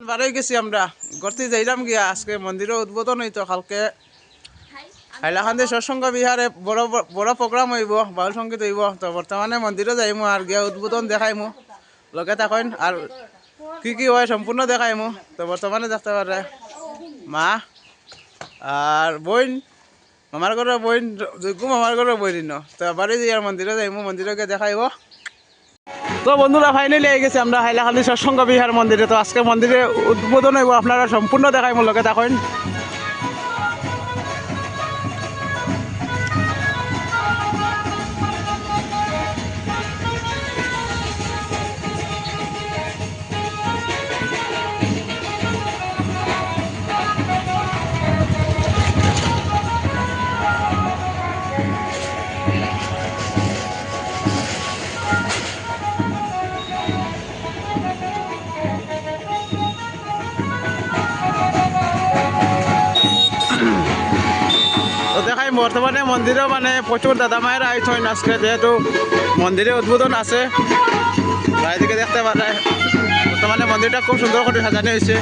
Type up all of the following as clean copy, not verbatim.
বারোই গেছি আমরা ঘরতে যাইলাম গিয়া আজকে মন্দিরের উদ্বোধন হইতো কালকে হাইলাকান্দি সৎসঙ্গ বিহারে বড় বড় প্রোগ্রাম হইব বাউল সঙ্গীত হইব তো বর্তমানে মন্দিরে যাইমু আর গিয়া উদ্বোধন দেখাইমু লগে থাকেন আর কি কি হয় সম্পূর্ণ দেখাইমু তো বর্তমানে দেখতে পারে মা আর বোন মামার ঘরের বোন যোগ্য মামার ঘরের বোন তো বাড়ি যাই আর মন্দিরে যাইমু মন্দিরে গিয়ে দেখাইব। তো বন্ধুরা ফাইনালি আই গেছি আমরা হাইলাকান্দি সৎসঙ্গ বিহার মন্দিরে তো আজকে মন্দিরে উদ্বোধন হইব আপনারা সম্পূর্ণ দেখাইমু লগে থাকেন। তো দেখাই বর্তমানে মন্দিরে মানে প্রচুর দাদা মায়ের আয়োজন আজকে যেহেতু মন্দিরে উদ্বোধন আছে বাইরে দেখতে পারে বর্তমানে মন্দিরটা খুব সুন্দর করে সাজানো হয়েছে।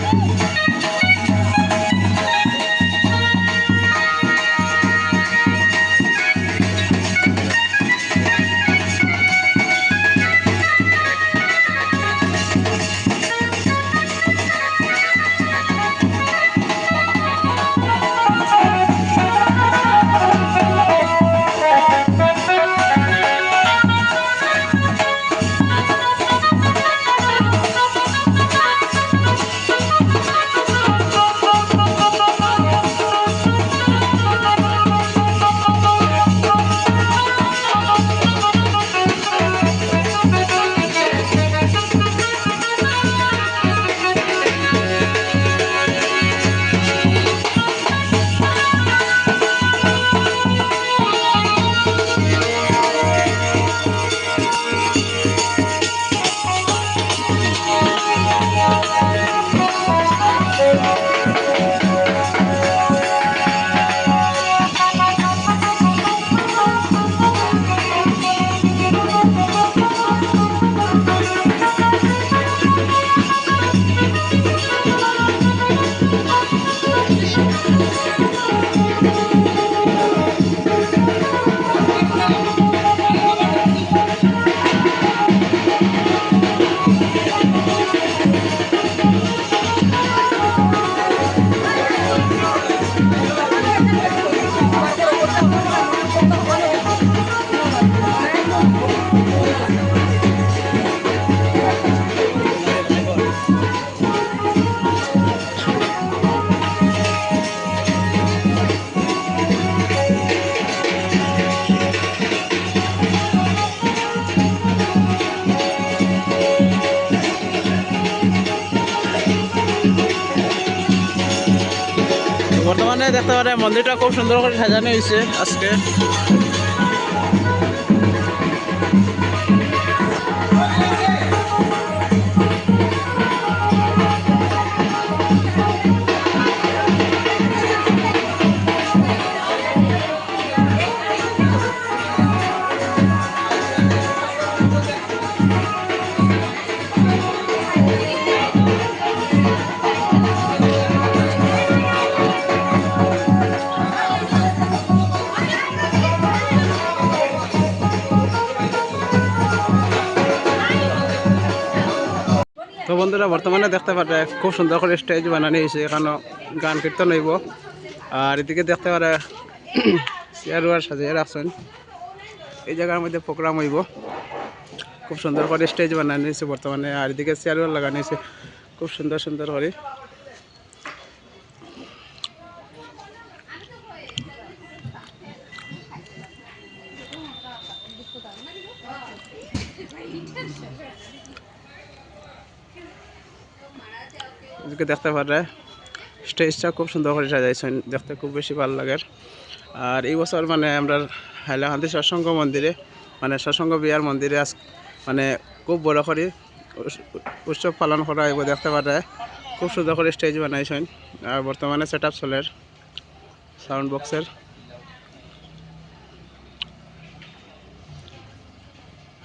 বর্তমানে দেখতে পারে মন্দিরটা খুব সুন্দর করে সাজানো হয়েছে আজকে। তো বন্ধুরা বর্তমানে দেখতে পারে খুব সুন্দর করে স্টেজ বানানো হয়েছে এখানে গান কীর্তন হইব আর এদিকে দেখতে পারে চেয়ার ওয়ার সাজিয়ে রাখছেন এই জায়গার মধ্যে প্রোগ্রাম হইব খুব সুন্দর করে স্টেজ বানানো হয়েছে বর্তমানে আর এদিকে চেয়ার ওয়ার লাগানো হয়েছে খুব সুন্দর সুন্দর করে। এদিকে দেখতে পারে স্টেজটা খুব সুন্দর করে সাজাইছেন দেখতে খুব বেশি ভালো লাগে। আর এই বছর মানে আমরা হাইলাকান্দি সৎসঙ্গ মন্দিরে মানে সৎসঙ্গ বিহার মন্দিরে আজ মানে খুব বড় করে উৎসব পালন করা হইব দেখতে পারে খুব সুন্দর করে স্টেজ বানাইছেন আর বর্তমানে সেট আপ চলের সাউন্ড বক্সের।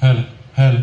হ্যালো হ্যালো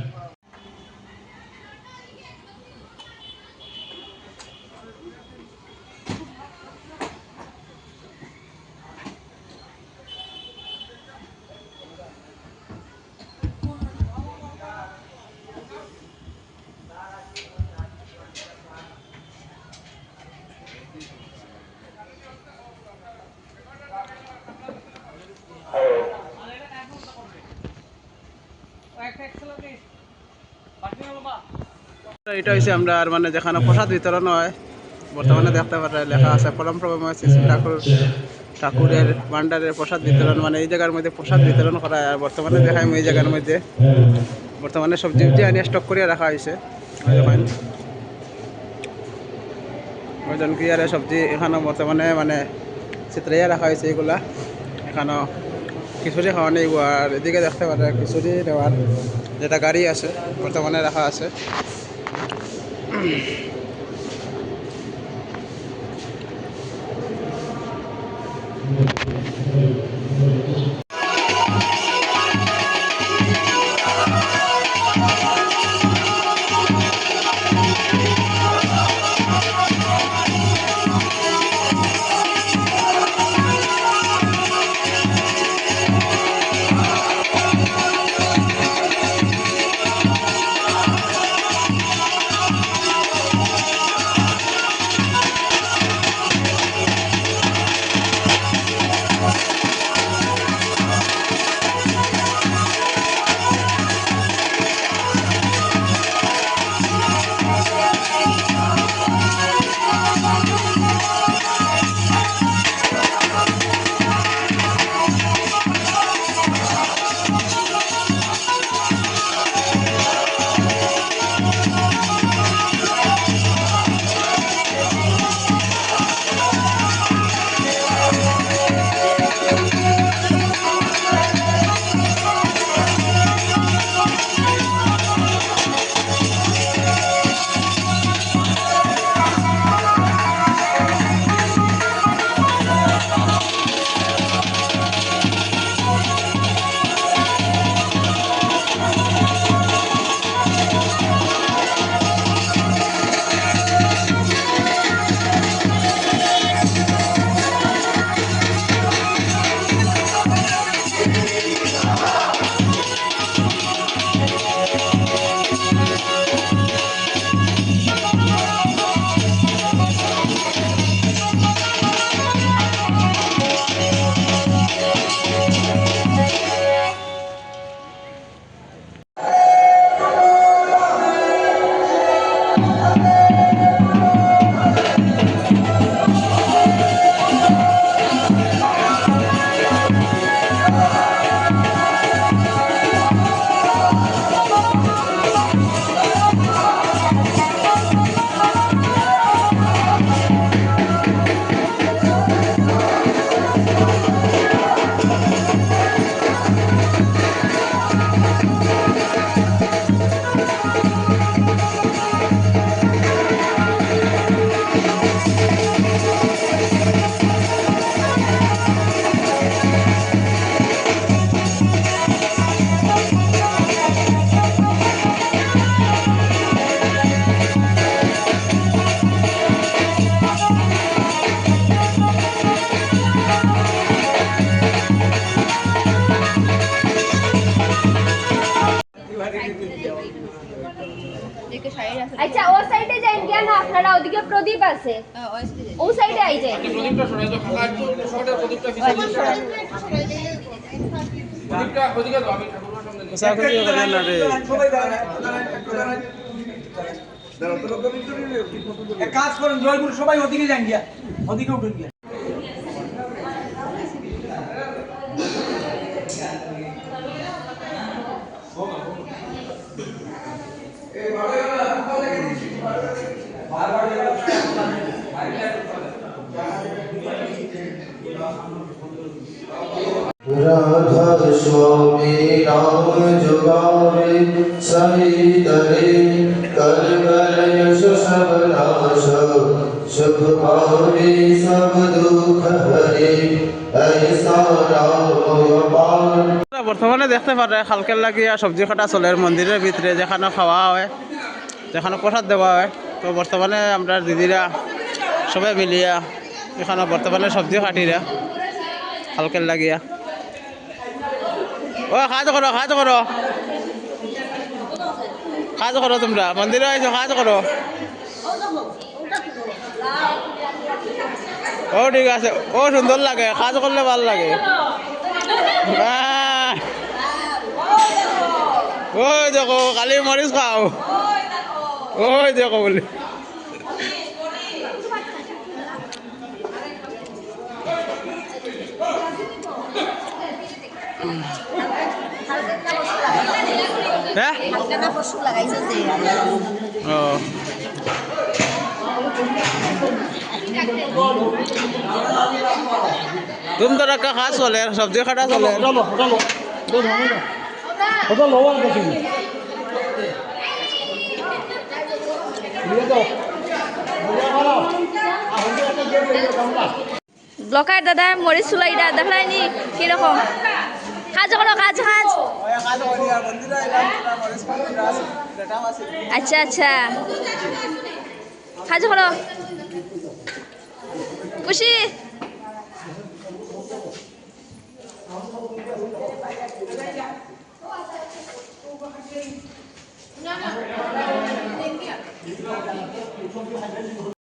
এটা হচ্ছে আমরা আর মানে যেখানে প্রসাদ বিতরণ হয় বর্তমানে দেখতে পারে লেখা আছে পরম প্রভময় শ্রী ঠাকুরের ভান্ডারের প্রসাদ বিতরণ মানে এই জায়গার মধ্যে প্রসাদ বিতরণ করা হয়। আর বর্তমানে দেখায় এই জায়গার মধ্যে বর্তমানে সবজি আনিয়ে স্টক করিয়া রাখা হয়েছে। ওইজন কি আর সবজি এখানে বর্তমানে মানে চিত্রাইয়া রাখা হয়েছে এগুলা। এখানেও খিচুড়ি খাওয়া নেই আর এদিকে দেখতে পারে খিচুড়ি নেওয়ার যেটা গাড়ি আছে বর্তমানে রাখা আছে। আচ্ছা ও সাইডে যাই কেন আপনারা ওদিকে প্রদীপ আছে ও সাইডে আই যাই প্রদীপটা সরাই দাও ফাঁকা একটু শর্টে প্রদীপটা পিছনে প্রদীপটা ওদিকে দাও আমি ঠাকুরের সামনে নিয়ে সাথে কি বলেন না রে এক কাজ করুন জয়গুরু সবাই ওদিকে যান গিয়া ওদিকে উঠুন গিয়া राधा स्वामी राम जुगावे सहितरे कर कर यश सब नाश सुख पावे सब दुख हरे ऐसा राम अपार। বর্তমানে দেখতে পারে খালকের লাগিয়া সবজি কাটা চলের মন্দিরের ভিতরে যেখানে খাওয়া হয় যেখানে প্রসাদ দেওয়া হয়। তো বর্তমানে আমরা দিদিরা সবাই মিলিয়া এখানে বর্তমানে সবজি কাটিরা খালকের লাগিয়া ও কাজ করো কাজ করো তোমরা মন্দিরে আইছো কাজ করো। ও ঠিক আছে ও সুন্দর লাগে কাজ করলে ভাল লাগে। ওই দেখো কালি মরিচ খাও ওই দেখো বলে হ্যাঁ ও तुम तो रखा खास वाले सब्जी खटा चले ব্লকার দাদা মরিচ চুলাইটা দেখায়নি কিরকম কাজ করো কাজ কাজ আচ্ছা আচ্ছা কাজ করো খুশি